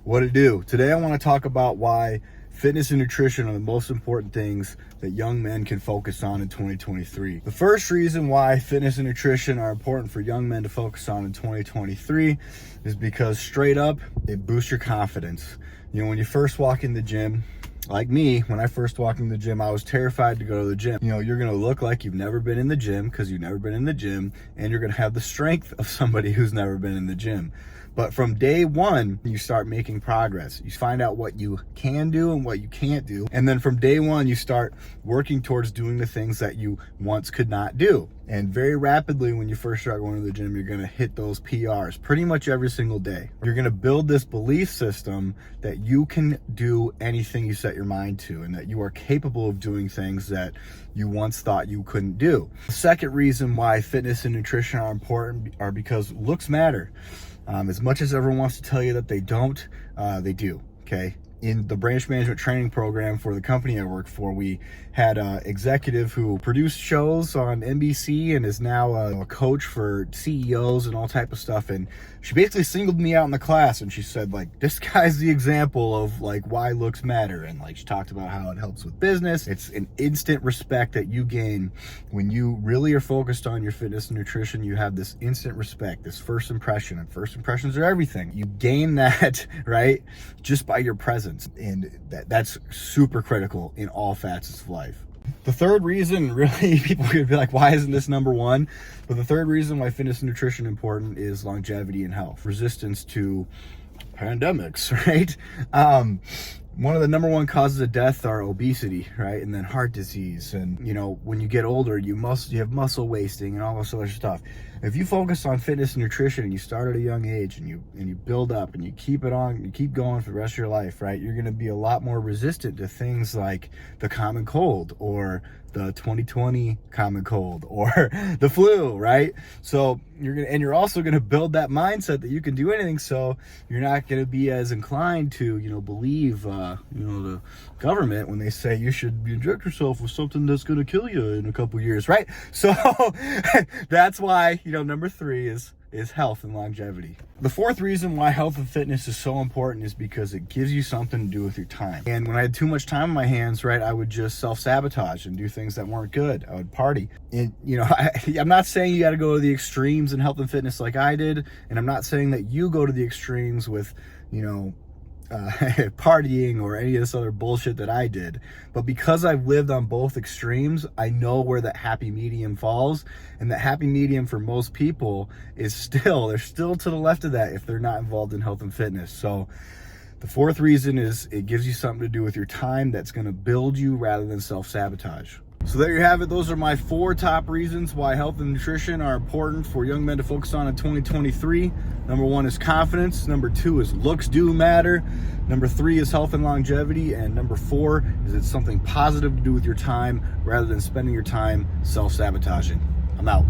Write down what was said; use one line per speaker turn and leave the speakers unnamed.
What to do? Today I want to talk about why fitness and nutrition are the most important things that young men can focus on in 2023. The first reason why fitness and nutrition are important for young men to focus on in 2023 is because straight up, it boosts your confidence. You know, when you first walk in the gym, like me, when I first walked in the gym, I was terrified to go to the gym. You know, you're going to look like you've never been in the gym because you've never been in the gym, and you're going to have the strength of somebody who's never been in the gym. But from day one, you start making progress. You find out what you can do and what you can't do. And then from day one, you start working towards doing the things that you once could not do. And very rapidly, when you first start going to the gym, you're going to hit those PRs pretty much every single day. You're going to build this belief system that you can do anything you set your mind to, and that you are capable of doing things that you once thought you couldn't do. The second reason why fitness and nutrition are important are because looks matter. As much as everyone wants to tell you that they don't, they do, okay? In the branch management training program for the company I work for, we had an executive who produced shows on NBC and is now a coach for CEOs and all type of stuff. And she basically singled me out in the class, and she said, like, this guy's the example of like why looks matter. And like, she talked about how it helps with business. It's an instant respect that you gain when you really are focused on your fitness and nutrition. You have this instant respect, this first impression, and first impressions are everything. You gain that, right, just by your presence. And that's super critical in all facets of life. The third reason, really, people are going to be like, why isn't this number one? But the third reason why fitness and nutrition is important is longevity and health, resistance to pandemics, right? One of the number one causes of death are obesity, right? And then heart disease. And, you know, when you get older, you have muscle wasting and all this other stuff. If you focus on fitness and nutrition and you start at a young age and you build up and you keep it on, you keep going for the rest of your life, right? You're going to be a lot more resistant to things like the common cold or the 2020 common cold or the flu, right? So you're also going to build that mindset that you can do anything. So you're not going to be as inclined to, believe, the government when they say you should inject yourself with something that's going to kill you in a couple years, right? So that's why, number three is health and longevity. The fourth reason why health and fitness is so important is because it gives you something to do with your time. And when I had too much time on my hands, right, I would just self-sabotage and do things that weren't good. I would party. And, I'm not saying you got to go to the extremes in health and fitness like I did. And I'm not saying that you go to the extremes with, partying or any of this other bullshit that I did. But because I've lived on both extremes, I know where that happy medium falls. And that happy medium for most people is they're still to the left of that if they're not involved in health and fitness. So the fourth reason is it gives you something to do with your time that's going to build you rather than self-sabotage. So there you have it. Those are my 4 top reasons why health and nutrition are important for young men to focus on in 2023. Number 1 is confidence. Number 2 is looks do matter. Number 3 is health and longevity. And number 4 is it's something positive to do with your time rather than spending your time self-sabotaging. I'm out.